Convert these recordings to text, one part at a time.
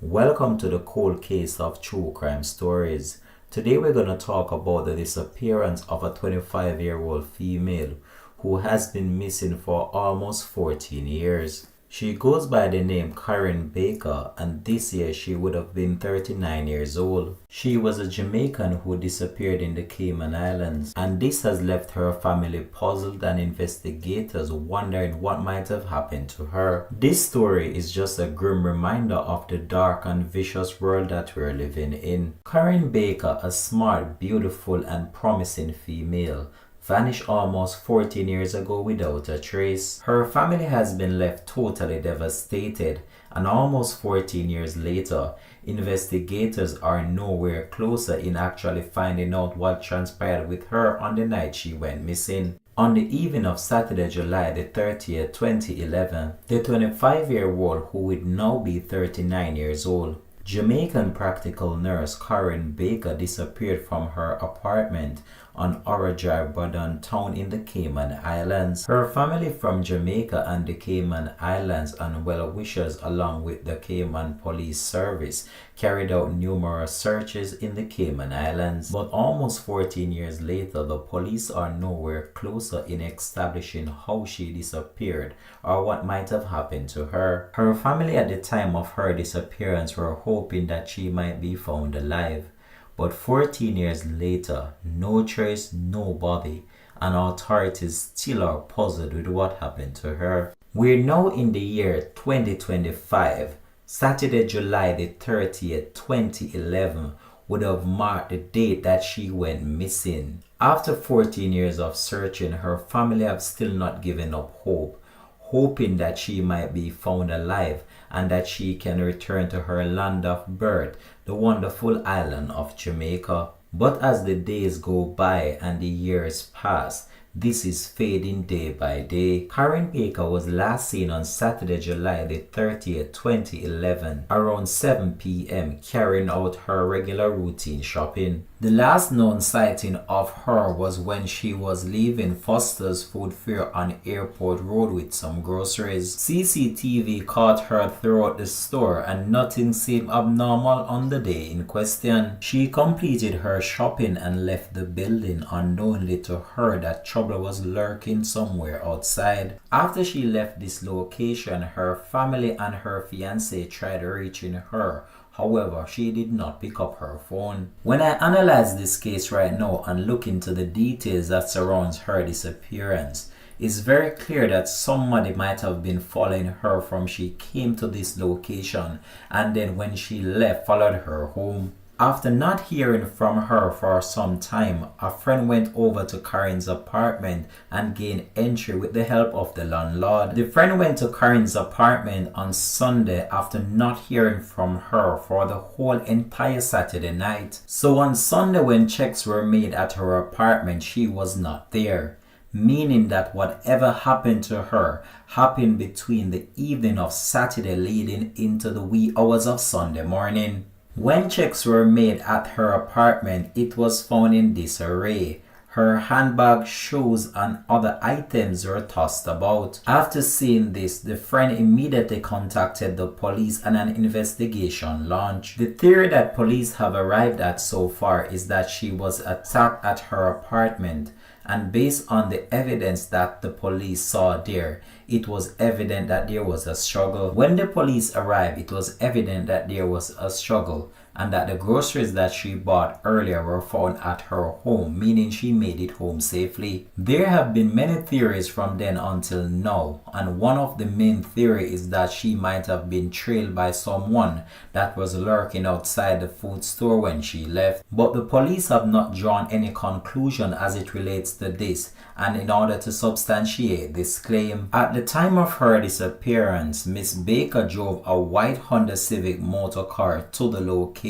Welcome to the cold case of true crime stories. Today we're going to talk about the disappearance of a 25-year-old female who has been missing for almost 14 years. She goes by the name Kerran Baker, and this year she would have been 39 years old. She was a Jamaican who disappeared in the Cayman Islands, and this has left her family puzzled and investigators wondering what might have happened to her. This story is just a grim reminder of the dark and vicious world that we're living in. Kerran Baker, a smart, beautiful and promising female, vanished almost 14 years ago without a trace. Her family has been left totally devastated, and almost 14 years later, investigators are nowhere closer in actually finding out what transpired with her on the night she went missing. On the evening of Saturday, July the 30th, 2011, the 25-year-old, who would now be 39 years old, Jamaican practical nurse Kerran Baker disappeared from her apartment on Ora Drive, Badon town in the Cayman Islands. Her family from Jamaica and the Cayman Islands and well-wishers along with the Cayman Police Service carried out numerous searches in the Cayman Islands. But almost 14 years later, the police are nowhere closer in establishing how she disappeared or what might have happened to her. Her family at the time of her disappearance were hoping that she might be found alive. But 14 years later, no trace, no body, and authorities still are puzzled with what happened to her. We're now in the year 2025. Saturday, July the 30th, 2011 would have marked the date that she went missing. After 14 years of searching, her family have still not given up hope, hoping that she might be found alive and that she can return to her land of birth, the wonderful island of Jamaica. But as the days go by and the years pass, this is fading day by day. Kerran Baker was last seen on Saturday, July the 30th, 2011, around 7 p.m. carrying out her regular routine shopping. The last known sighting of her was when she was leaving Foster's Food Fair on Airport Road with some groceries. CCTV caught her throughout the store and nothing seemed abnormal on the day in question. She completed her shopping and left the building, unknowingly to her that trouble was lurking somewhere outside. After she left this location, her family and her fiancé tried reaching her. However, she did not pick up her phone. When I analyze this case right now and look into the details that surrounds her disappearance, it's very clear that somebody might have been following her from she came to this location and then when she left followed her home. After not hearing from her for some time, a friend went over to Kerran's apartment and gained entry with the help of the landlord. The friend went to Kerran's apartment on Sunday after not hearing from her for the whole entire Saturday night. So on Sunday, when checks were made at her apartment, she was not there, meaning that whatever happened to her happened between the evening of Saturday leading into the wee hours of Sunday morning. When checks were made at her apartment, it was found in disarray. Her handbag, shoes, and other items were tossed about. After seeing this, the friend immediately contacted the police and an investigation launched. The theory that police have arrived at so far is that she was attacked at her apartment, and based on the evidence that the police saw there, it was evident that there was a struggle. When the police arrived, it was evident that there was a struggle and that the groceries that she bought earlier were found at her home, meaning she made it home safely. There have been many theories from then until now, and one of the main theories is that she might have been trailed by someone that was lurking outside the food store when she left. But the police have not drawn any conclusion as it relates to this, and in order to substantiate this claim, at the time of her disappearance, Miss Baker drove a white Honda Civic motor car to the location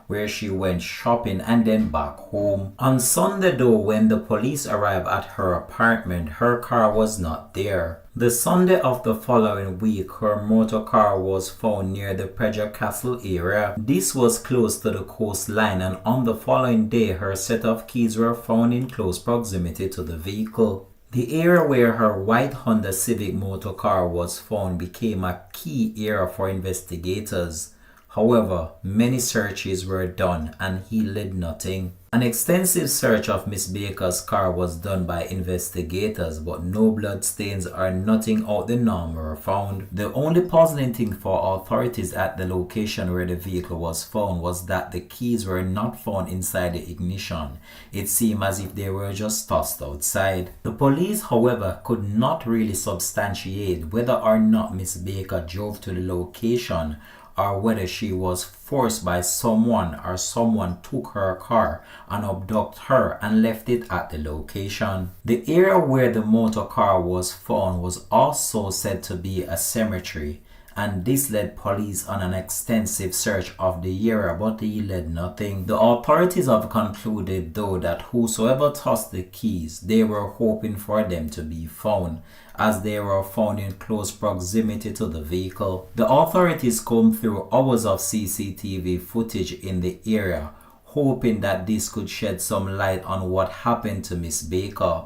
where she went shopping and then back home. On Sunday though, when the police arrived at her apartment, her car was not there. The Sunday of the following week, her motor car was found near the Preja Castle area. This was close to the coastline, and on the following day, her set of keys were found in close proximity to the vehicle. The area where her white Honda Civic motor car was found became a key area for investigators. However, many searches were done and yielded nothing. An extensive search of Miss Baker's car was done by investigators, but no blood stains or nothing out the norm were found. The only puzzling thing for authorities at the location where the vehicle was found was that the keys were not found inside the ignition. It seemed as if they were just tossed outside. The police, however, could not really substantiate whether or not Miss Baker drove to the location or whether she was forced by someone or someone took her car and abducted her and left it at the location. The area where the motor car was found was also said to be a cemetery, and this led police on an extensive search of the area, but they yielded nothing. The authorities have concluded though that whosoever tossed the keys, they were hoping for them to be found, as they were found in close proximity to the vehicle. The authorities combed through hours of CCTV footage in the area, hoping that this could shed some light on what happened to Miss Baker.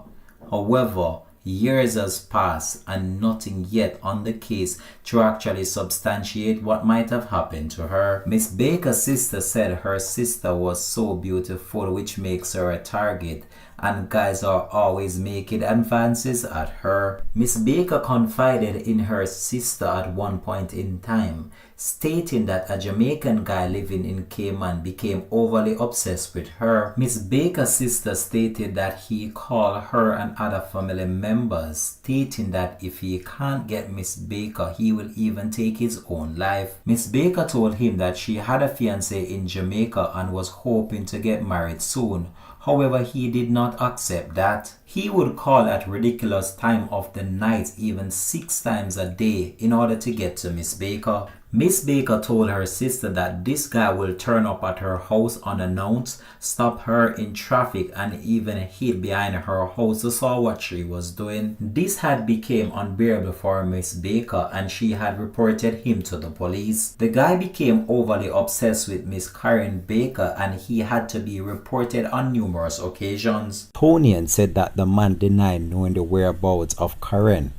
However, years has passed and nothing yet on the case to actually substantiate what might have happened to her. Miss Baker's sister said her sister was so beautiful, which makes her a target, and guys are always making advances at her. Miss Baker confided in her sister at one point in time, stating that a Jamaican guy living in Cayman became overly obsessed with her. Miss Baker's sister stated that he called her and other family members, stating that if he can't get Miss Baker, he will even take his own life. Miss Baker told him that she had a fiancé in Jamaica and was hoping to get married soon. However, he did not accept that. He would call at ridiculous time of the night, even 6 times a day, in order to get to Miss Baker. Miss Baker told her sister that this guy will turn up at her house unannounced, stop her in traffic, and even hid behind her house to saw what she was doing. This had become unbearable for Miss Baker, and she had reported him to the police. The guy became overly obsessed with Miss Kerran Baker, and he had to be reported on numerous occasions. Tonian said that the man denied knowing the whereabouts of Kerran.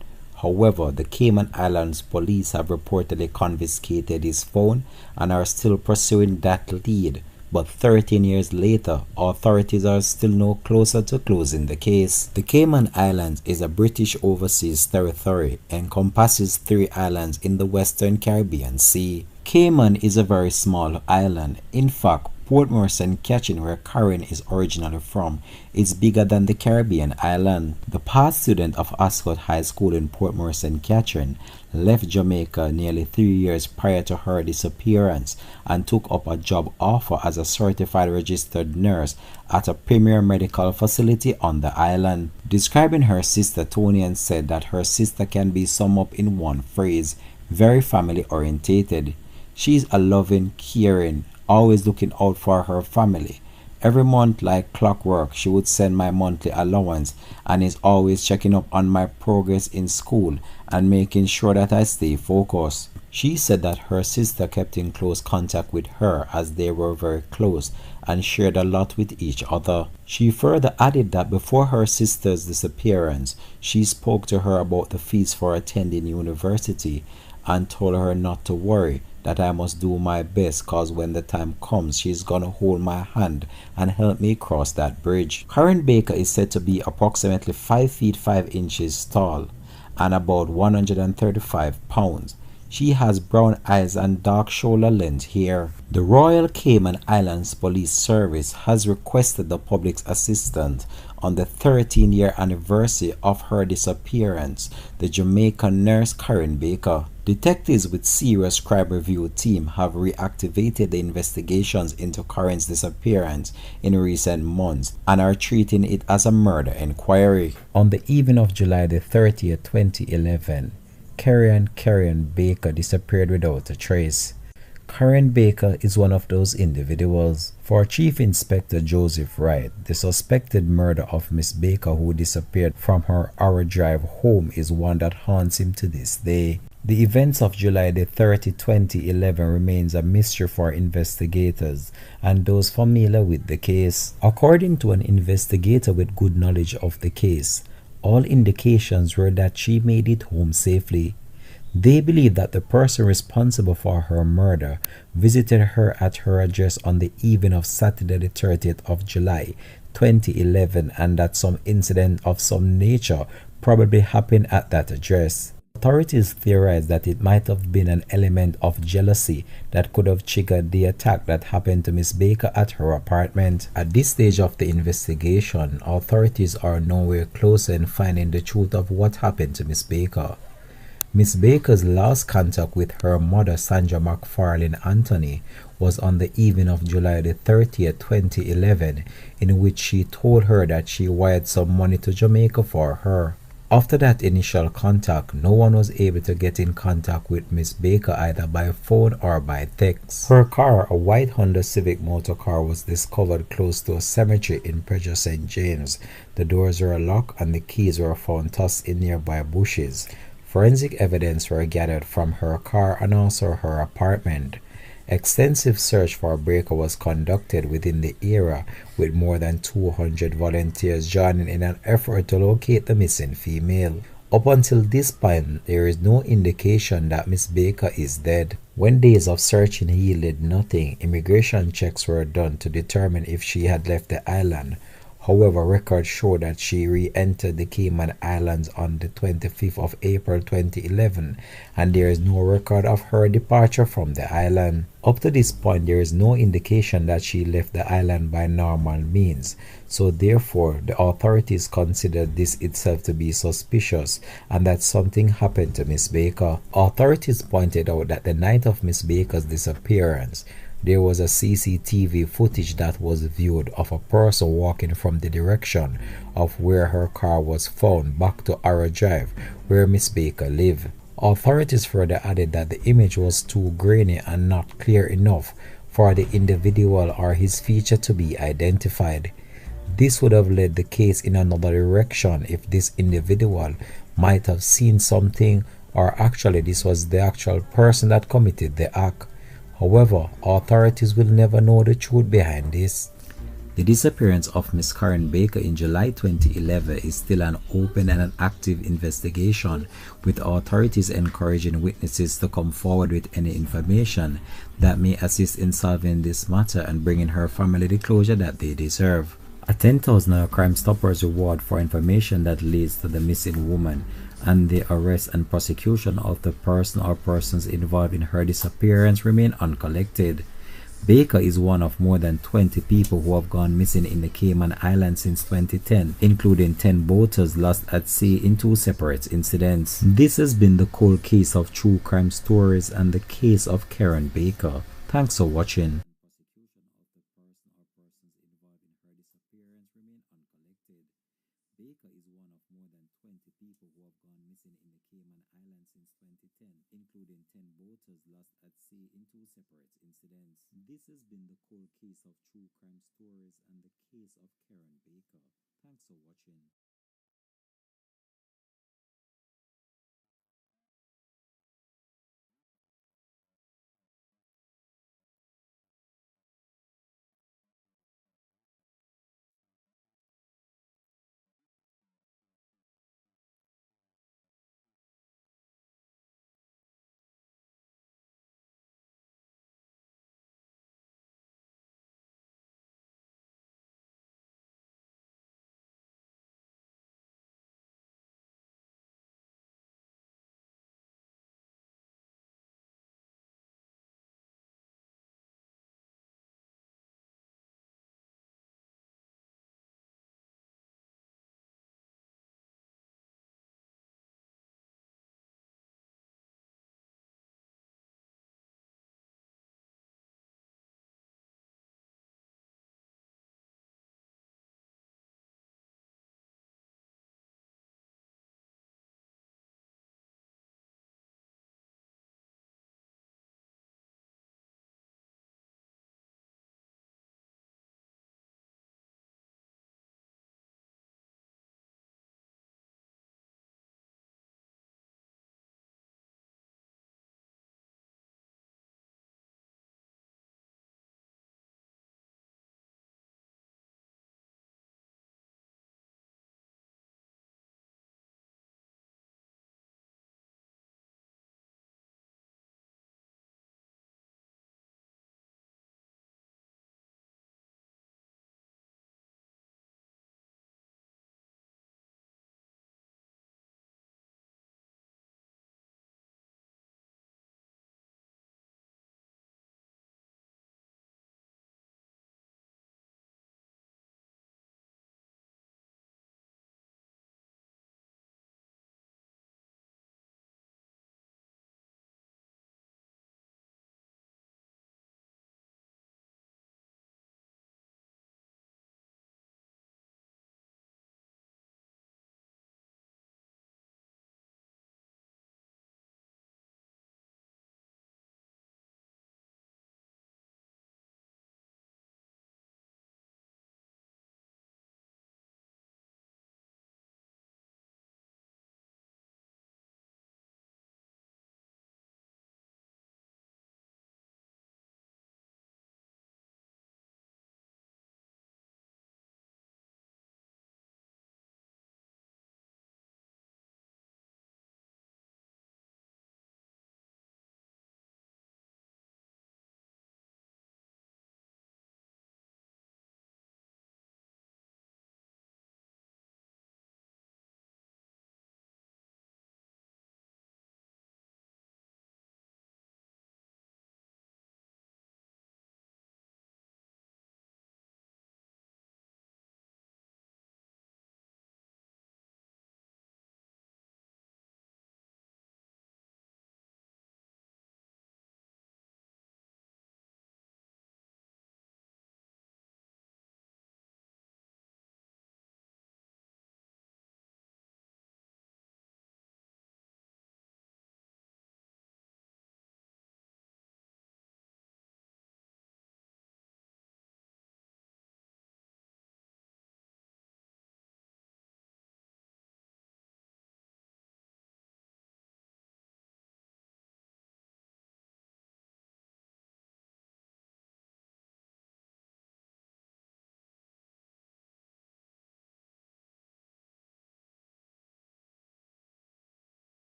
However, the Cayman Islands police have reportedly confiscated his phone and are still pursuing that lead. But 13 years later, authorities are still no closer to closing the case. The Cayman Islands is a British overseas territory, encompasses 3 islands in the Western Caribbean Sea. Cayman is a very small island. In fact, St. Catherine, where Kerran is originally from, is bigger than the Caribbean island. The past student of Ascot High School in St. Catherine left Jamaica nearly 3 years prior to her disappearance and took up a job offer as a certified registered nurse at a premier medical facility on the island. Describing her sister, Tonian said that her sister can be summed up in one phrase: very family orientated. She's a loving, caring, always looking out for her family. Every month, like clockwork, she would send my monthly allowance and is always checking up on my progress in school and making sure that I stay focused. She said that her sister kept in close contact with her as they were very close and shared a lot with each other. She further added that before her sister's disappearance, she spoke to her about the fees for attending university and told her not to worry, that I must do my best, cause when the time comes, she's gonna hold my hand and help me cross that bridge. Kerran Baker is said to be approximately 5 feet 5 inches tall and about 135 pounds. She has brown eyes and dark shoulder length hair. The Royal Cayman Islands Police Service has requested the public's assistance on the 13-year anniversary of her disappearance, the Jamaican nurse Kerran Baker. Detectives with Serious Crime Review team have reactivated the investigations into Kerran's disappearance in recent months and are treating it as a murder inquiry. On the evening of July the 30th, 2011, Kerran Baker disappeared without a trace. Kerran Baker is one of those individuals. For Chief Inspector Joseph Wright, the suspected murder of Miss Baker, who disappeared from her Hour Drive home, is one that haunts him to this day. The events of July the 30th, 2011 remains a mystery for investigators and those familiar with the case. According to an investigator with good knowledge of the case, all indications were that she made it home safely. They believe that the person responsible for her murder visited her at her address on the evening of Saturday the 30th of July 2011 and that some incident of some nature probably happened at that address. Authorities theorize that it might have been an element of jealousy that could have triggered the attack that happened to Miss Baker at her apartment. At this stage of the investigation, authorities are nowhere closer in finding the truth of what happened to Miss Baker. Miss Baker's last contact with her mother, Sandra McFarlane Anthony, was on the evening of July the 30th, 2011, in which she told her that she wired some money to Jamaica for her. After that initial contact, no one was able to get in contact with Miss Baker either by phone or by text. Her car, a white Honda Civic motor car, was discovered close to a cemetery in Pedro St. James. The doors were locked and the keys were found tossed in nearby bushes. Forensic evidence were gathered from her car and also her apartment. Extensive search for Baker was conducted within the area, with more than 200 volunteers joining in an effort to locate the missing female. Up until this point, there is no indication that Miss Baker is dead. When days of searching yielded nothing, immigration checks were done to determine if she had left the island. However, records show that she re-entered the Cayman Islands on the 25th of April 2011, and there is no record of her departure from the island. Up to this point, there is no indication that she left the island by normal means, so therefore the authorities considered this itself to be suspicious and that something happened to Miss Baker. Authorities pointed out that the night of Miss Baker's disappearance, there was a CCTV footage that was viewed of a person walking from the direction of where her car was found back to Arrow Drive, where Miss Baker lived. Authorities further added that the image was too grainy and not clear enough for the individual or his feature to be identified. This would have led the case in another direction if this individual might have seen something, or actually this was the actual person that committed the act. However, authorities will never know the truth behind this. The disappearance of Miss Kerran Baker in July 2011 is still an open and an active investigation, with authorities encouraging witnesses to come forward with any information that may assist in solving this matter and bringing her family the closure that they deserve. A $10,000 Crime Stoppers reward for information that leads to the missing woman and the arrest and prosecution of the person or persons involved in her disappearance remain uncollected. Baker is one of more than 20 people who have gone missing in the Cayman Islands since 2010, including 10 boaters lost at sea in 2 separate incidents. This has been the cold case of true crime stories and the case of Kerran Baker. Thanks for watching. Baker is one of more than 20 people who have gone missing in the Cayman Islands since 2010, including 10 boaters lost at sea in 2 separate incidents. This has been the cold case of true crime stories and the case of Kerran Baker. Thanks for watching.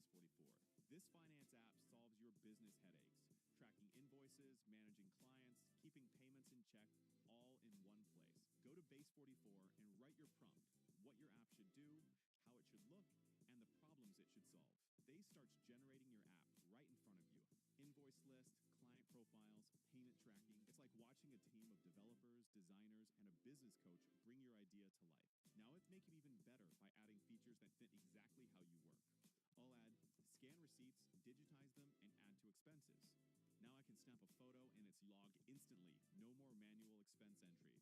Base 44. This finance app solves your business headaches, tracking invoices, managing clients, keeping payments in check, all in one place. Go to Base 44 and write your prompt, what your app should do, how it should look, and the problems it should solve. Base starts generating your app right in front of you. Invoice list, client profiles, payment tracking. It's like watching a team of developers, designers, and a business coach bring your idea to life. Now let's make it even better by adding features that fit exactly how you work. I'll add scan receipts, digitize them, and add to expenses. Now I can snap a photo and it's logged instantly. No more manual expense entry.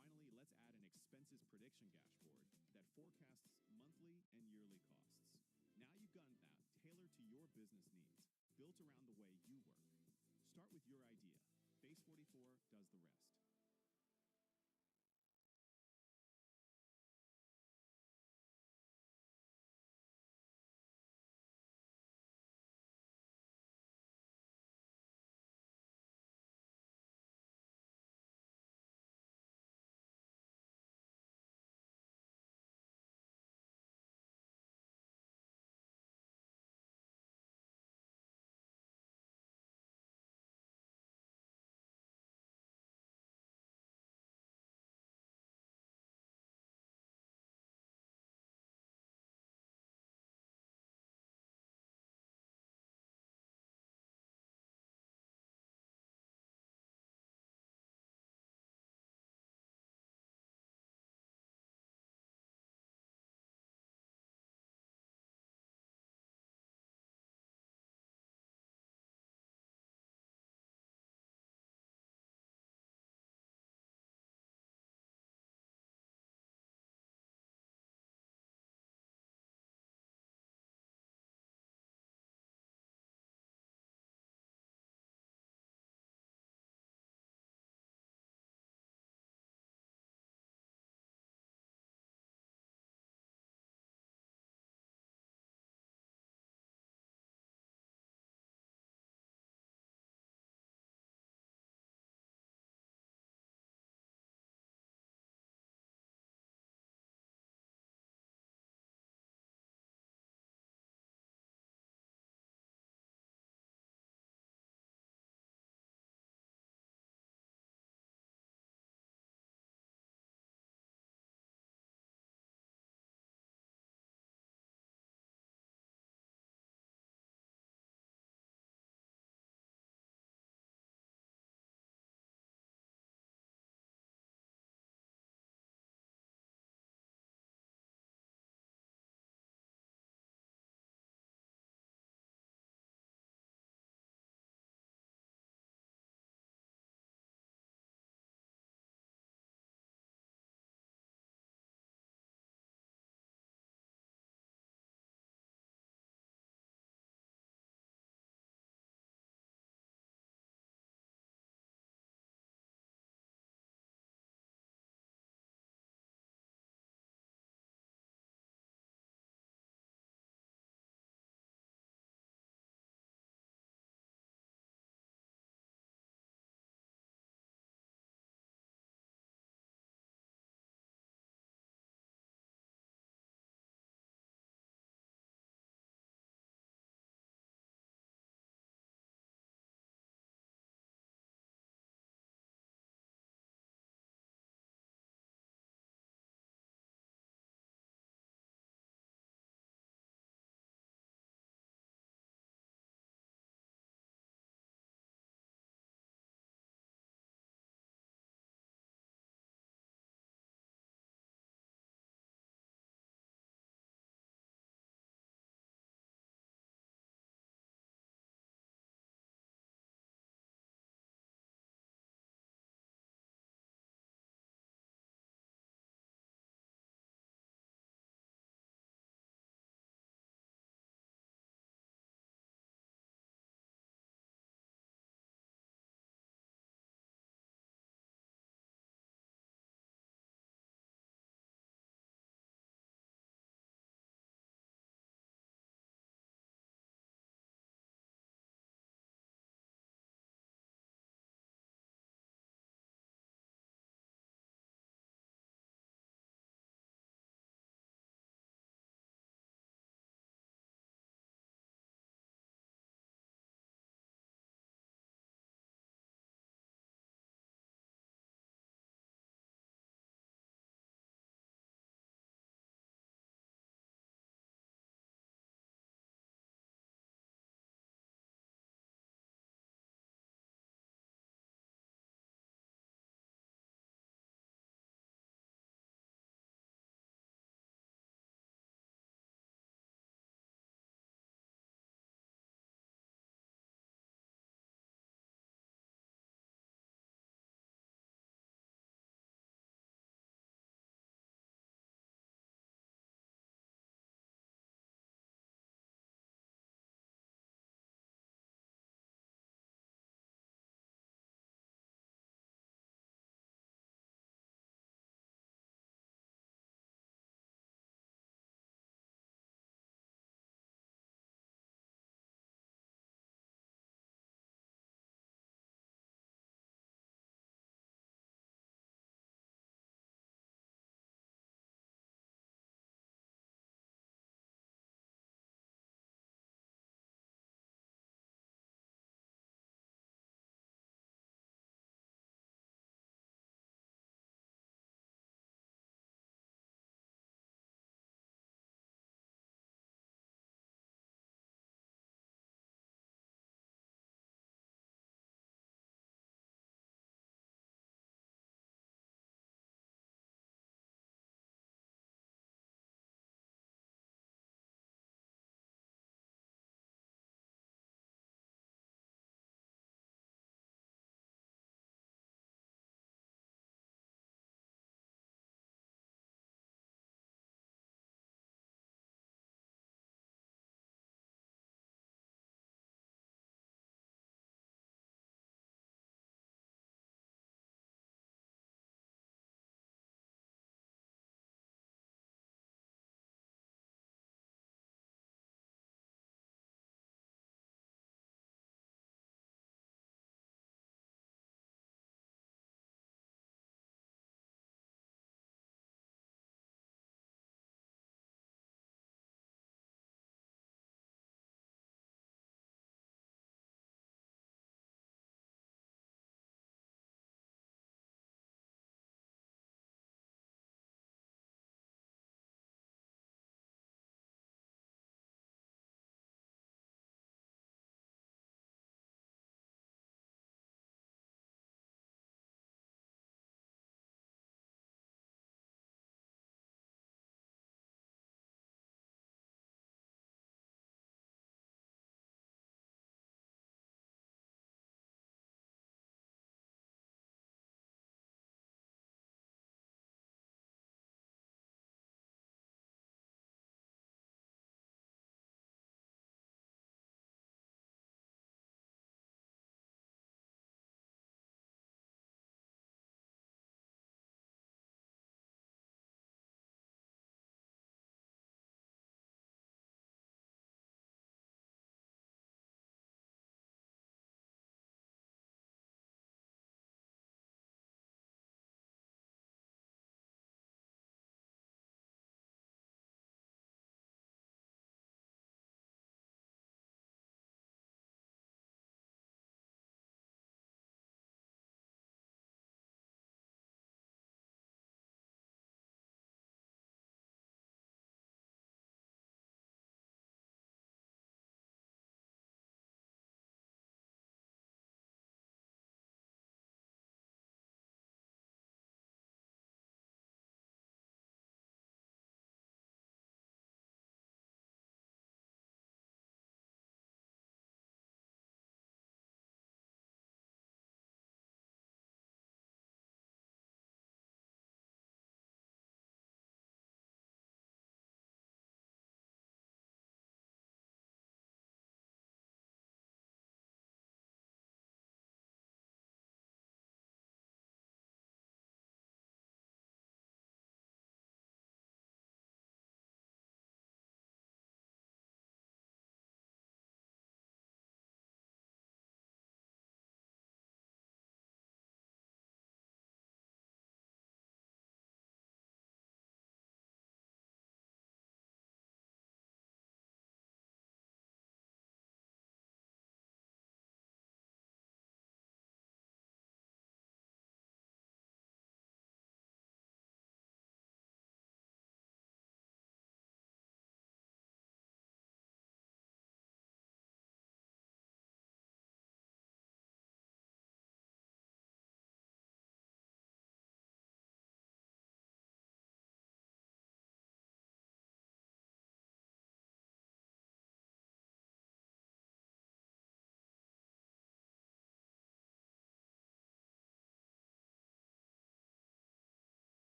Finally, let's add an expenses prediction dashboard that forecasts monthly and yearly costs. Now you've got an app tailored to your business needs, built around the way you work. Start with your idea. Base 44 does the rest.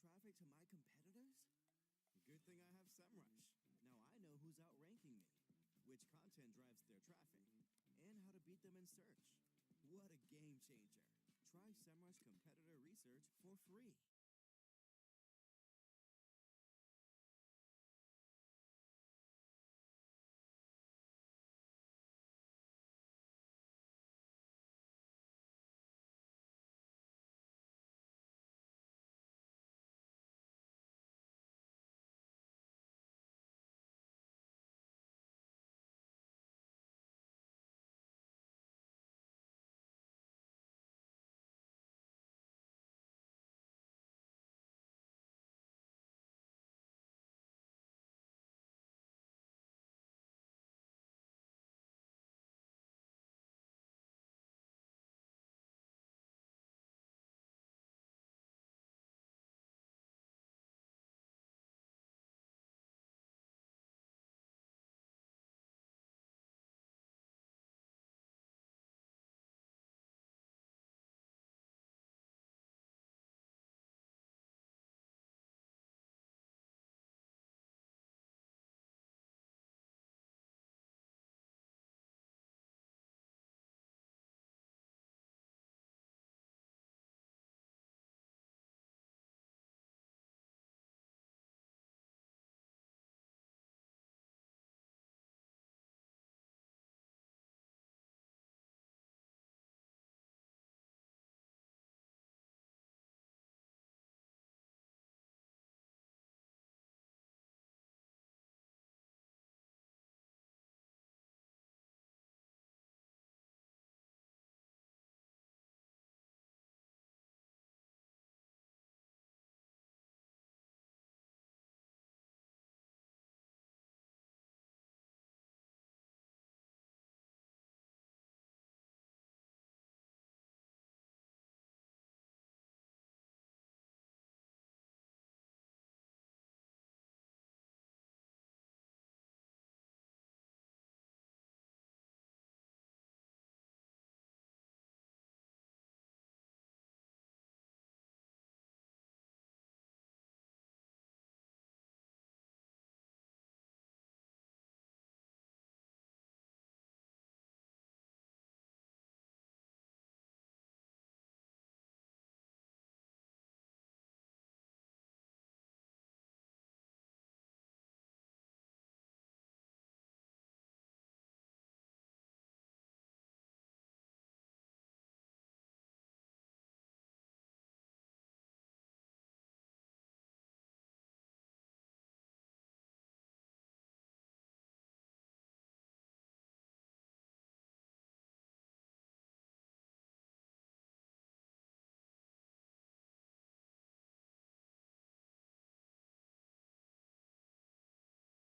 traffic to my competitors? Good thing I have SEMrush. Now I know who's outranking me, which content drives their traffic, and how to beat them in search. What a game changer. Try SEMrush Competitor Research for free.